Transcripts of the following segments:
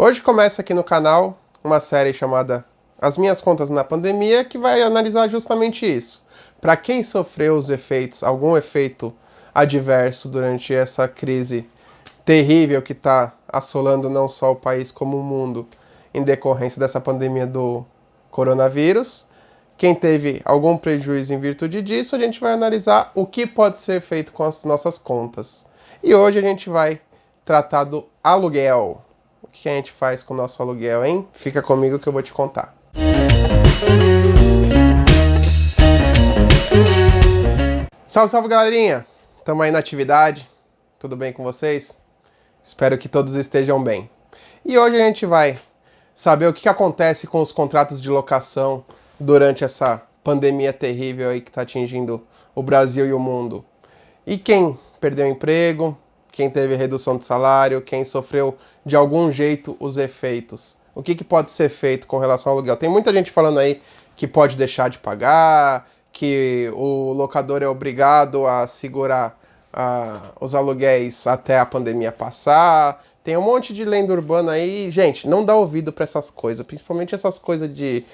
Hoje começa aqui no canal uma série chamada As Minhas Contas na Pandemia, que vai analisar justamente isso. Para quem sofreu os efeitos, algum efeito adverso durante essa crise terrível que está assolando não só o país como o mundo em decorrência dessa pandemia do coronavírus. Quem teve algum prejuízo em virtude disso, a gente vai analisar o que pode ser feito com as nossas contas. E hoje a gente vai tratar do aluguel. O que a gente faz com o nosso aluguel, hein? Fica comigo que eu vou te contar. Salve, salve, galerinha! Estamos aí na atividade. Tudo bem com vocês? Espero que todos estejam bem. E hoje a gente vai saber o que acontece com os contratos de locação durante essa pandemia terrível aí que está atingindo o Brasil e o mundo. E quem perdeu emprego, quem teve redução de salário, quem sofreu de algum jeito os efeitos. O que pode ser feito com relação ao aluguel? Tem muita gente falando aí que pode deixar de pagar, que o locador é obrigado a segurar os aluguéis até a pandemia passar. Tem um monte de lenda urbana aí. Gente, não dá ouvido para essas coisas, principalmente essas coisas de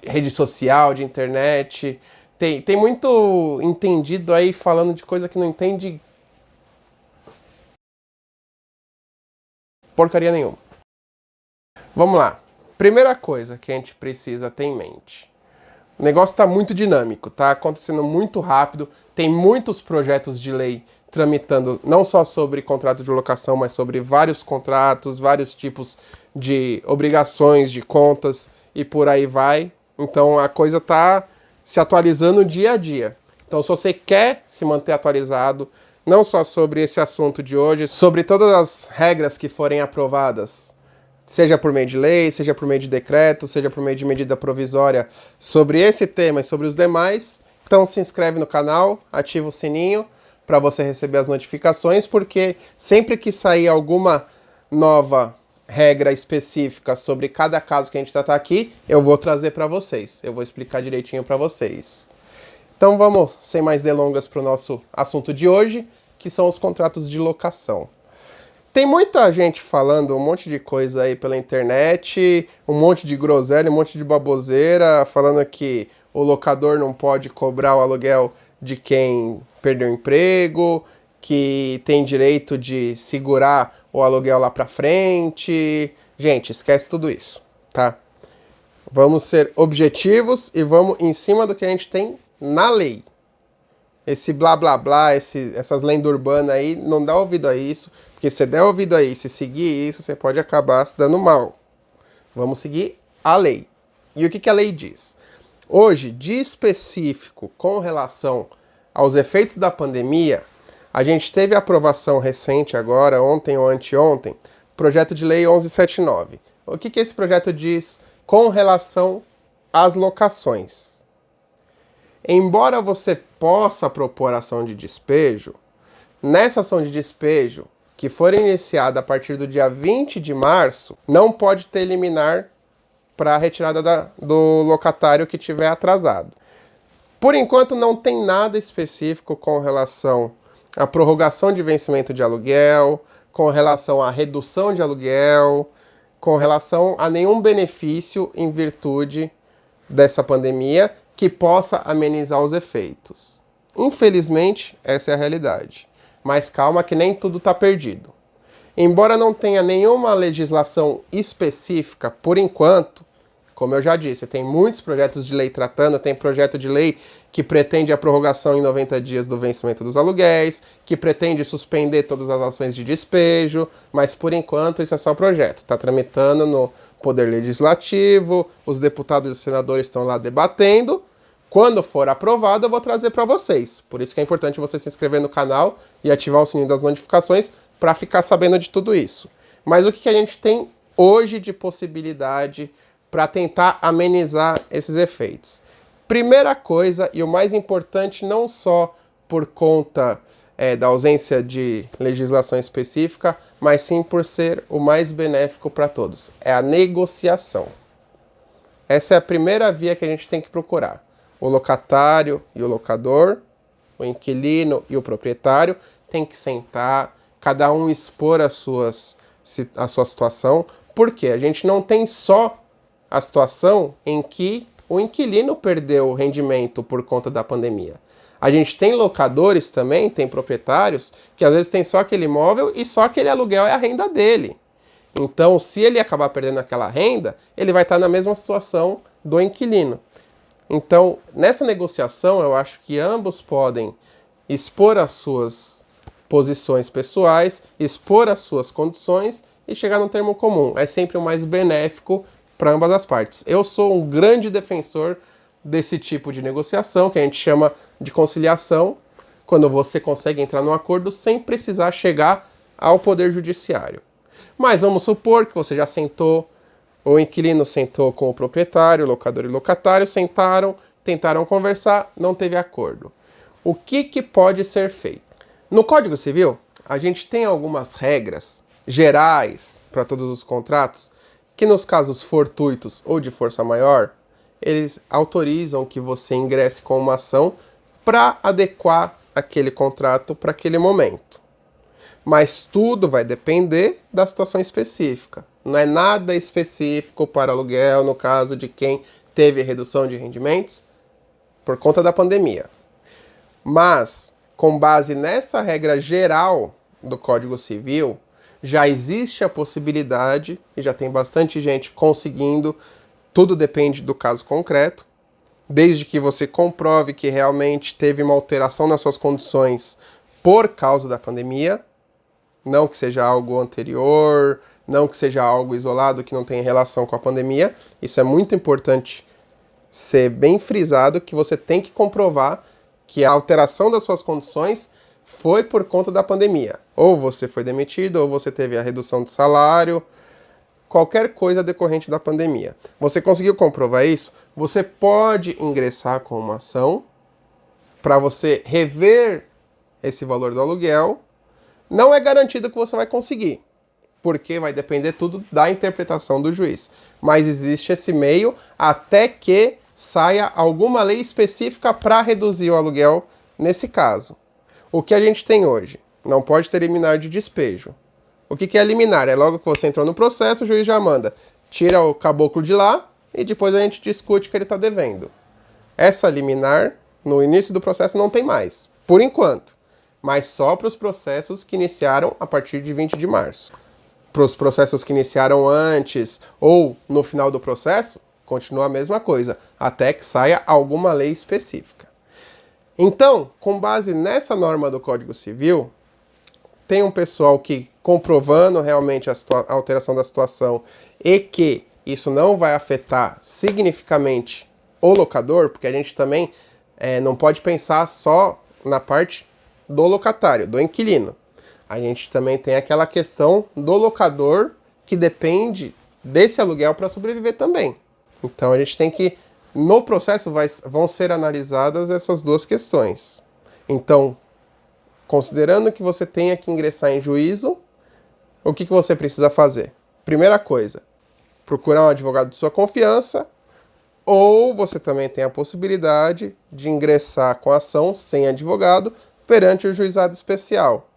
rede social, de internet. Tem muito entendido aí falando de coisa que não entende porcaria nenhuma. Vamos lá. Primeira coisa que a gente precisa ter em mente. O negócio está muito dinâmico, está acontecendo muito rápido, tem muitos projetos de lei tramitando não só sobre contrato de locação, mas sobre vários contratos, vários tipos de obrigações, de contas e por aí vai. Então a coisa está se atualizando dia a dia. Então se você quer se manter atualizado, não só sobre esse assunto de hoje, sobre todas as regras que forem aprovadas, seja por meio de lei, seja por meio de decreto, seja por meio de medida provisória, sobre esse tema e sobre os demais, então se inscreve no canal, ativa o sininho para você receber as notificações, porque sempre que sair alguma nova regra específica sobre cada caso que a gente tratar aqui, eu vou trazer para vocês, eu vou explicar direitinho para vocês. Então vamos, sem mais delongas, para o nosso assunto de hoje, que são os contratos de locação. Tem muita gente falando um monte de coisa aí pela internet, um monte de groselha, um monte de baboseira, falando que o locador não pode cobrar o aluguel de quem perdeu o emprego, que tem direito de segurar o aluguel lá pra frente. Gente, esquece tudo isso, tá? Vamos ser objetivos e vamos em cima do que a gente tem na lei. Esse blá blá blá, essas lendas urbanas aí, não dá ouvido a isso, porque se der ouvido a isso e seguir isso, você pode acabar se dando mal. Vamos seguir a lei. E o que a lei diz? Hoje, de específico com relação aos efeitos da pandemia, a gente teve a aprovação recente agora, ontem ou anteontem, projeto de lei 1179. O que esse projeto diz com relação às locações? Embora você possa propor ação de despejo, nessa ação de despejo, que for iniciada a partir do dia 20 de março, não pode ter liminar para a retirada do locatário que tiver atrasado. Por enquanto não tem nada específico com relação à prorrogação de vencimento de aluguel, com relação à redução de aluguel, com relação a nenhum benefício em virtude dessa pandemia que possa amenizar os efeitos. Infelizmente, essa é a realidade. Mas calma que nem tudo está perdido. Embora não tenha nenhuma legislação específica por enquanto, como eu já disse, tem muitos projetos de lei tratando, tem projeto de lei que pretende a prorrogação em 90 dias do vencimento dos aluguéis, que pretende suspender todas as ações de despejo, mas por enquanto isso é só projeto. Está tramitando no Poder Legislativo, os deputados e os senadores estão lá debatendo. Quando for aprovado, eu vou trazer para vocês. Por isso que é importante você se inscrever no canal e ativar o sininho das notificações para ficar sabendo de tudo isso. Mas o que a gente tem hoje de possibilidade para tentar amenizar esses efeitos? Primeira coisa, e o mais importante, não só por conta da ausência de legislação específica, mas sim por ser o mais benéfico para todos, é a negociação. Essa é a primeira via que a gente tem que procurar. O locatário e o locador, o inquilino e o proprietário tem que sentar, cada um expor a sua situação, Por quê? A gente não tem só a situação em que o inquilino perdeu o rendimento por conta da pandemia. A gente tem locadores também, tem proprietários, que às vezes tem só aquele imóvel e só aquele aluguel é a renda dele. Então, se ele acabar perdendo aquela renda, ele vai estar na mesma situação do inquilino. Então, nessa negociação, eu acho que ambos podem expor as suas posições pessoais, expor as suas condições e chegar num termo comum. É sempre o mais benéfico para ambas as partes. Eu sou um grande defensor desse tipo de negociação, que a gente chama de conciliação, quando você consegue entrar num acordo sem precisar chegar ao Poder Judiciário. Mas vamos supor que você já sentou, o inquilino sentou com o proprietário, o locador e o locatário, sentaram, tentaram conversar, não teve acordo. O que pode ser feito? No Código Civil, a gente tem algumas regras gerais para todos os contratos, que nos casos fortuitos ou de força maior, eles autorizam que você ingresse com uma ação para adequar aquele contrato para aquele momento. Mas tudo vai depender da situação específica. Não é nada específico para aluguel no caso de quem teve redução de rendimentos por conta da pandemia. Mas, com base nessa regra geral do Código Civil, já existe a possibilidade, e já tem bastante gente conseguindo, tudo depende do caso concreto, desde que você comprove que realmente teve uma alteração nas suas condições por causa da pandemia, não que seja algo anterior, não que seja algo isolado que não tenha relação com a pandemia. Isso é muito importante ser bem frisado, que você tem que comprovar que a alteração das suas condições foi por conta da pandemia. Ou você foi demitido, ou você teve a redução de salário, qualquer coisa decorrente da pandemia. Você conseguiu comprovar isso? Você pode ingressar com uma ação para você rever esse valor do aluguel. Não é garantido que você vai conseguir, porque vai depender tudo da interpretação do juiz. Mas existe esse meio até que saia alguma lei específica para reduzir o aluguel nesse caso. O que a gente tem hoje? Não pode ter liminar de despejo. O que é liminar? É logo que você entrou no processo, o juiz já manda, tira o caboclo de lá e depois a gente discute o que ele está devendo. Essa liminar, no início do processo, não tem mais, por enquanto. Mas só para os processos que iniciaram a partir de 20 de março. Para os processos que iniciaram antes ou no final do processo, continua a mesma coisa, até que saia alguma lei específica. Então, com base nessa norma do Código Civil, tem um pessoal que, comprovando realmente a alteração da situação e que isso não vai afetar significativamente o locador, porque a gente também não pode pensar só na parte do locatário, do inquilino. A gente também tem aquela questão do locador que depende desse aluguel para sobreviver também. Então a gente tem que, no processo vão ser analisadas essas duas questões. Então, considerando que você tenha que ingressar em juízo, o que você precisa fazer? Primeira coisa, procurar um advogado de sua confiança, ou você também tem a possibilidade de ingressar com a ação sem advogado perante o juizado especial.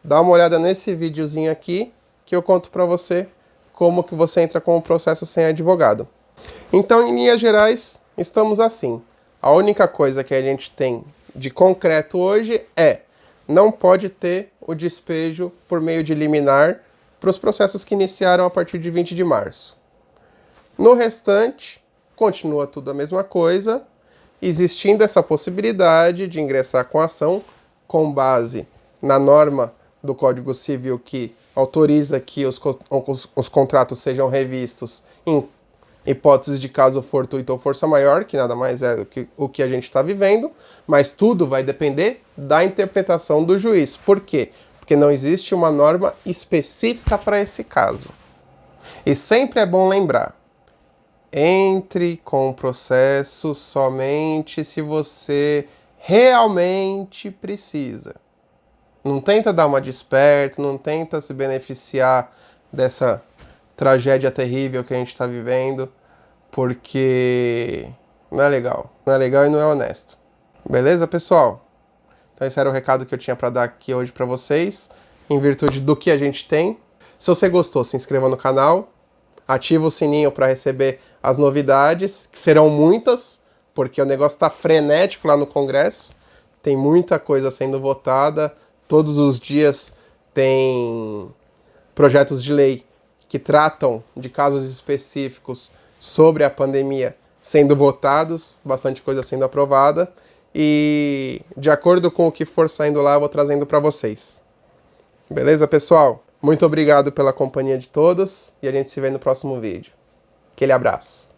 Dá uma olhada nesse videozinho aqui que eu conto para você como que você entra com o processo sem advogado. Então, em linhas gerais, estamos assim. A única coisa que a gente tem de concreto hoje é: não pode ter o despejo por meio de liminar para os processos que iniciaram a partir de 20 de março. No restante, continua tudo a mesma coisa, existindo essa possibilidade de ingressar com a ação com base na norma do Código Civil que autoriza que os contratos sejam revistos em hipóteses de caso fortuito ou força maior, que nada mais é do que o que a gente está vivendo, mas tudo vai depender da interpretação do juiz. Por quê? Porque não existe uma norma específica para esse caso. E sempre é bom lembrar, entre com o processo somente se você realmente precisa. Não tenta dar uma de esperto, não tenta se beneficiar dessa tragédia terrível que a gente está vivendo, porque não é legal. Não é legal e não é honesto. Beleza, pessoal? Então esse era o recado que eu tinha para dar aqui hoje para vocês, em virtude do que a gente tem. Se você gostou, se inscreva no canal, ativa o sininho para receber as novidades, que serão muitas, porque o negócio está frenético lá no Congresso. Tem muita coisa sendo votada, todos os dias tem projetos de lei que tratam de casos específicos sobre a pandemia sendo votados, bastante coisa sendo aprovada, e de acordo com o que for saindo lá, eu vou trazendo para vocês. Beleza, pessoal? Muito obrigado pela companhia de todos e a gente se vê no próximo vídeo. Aquele abraço.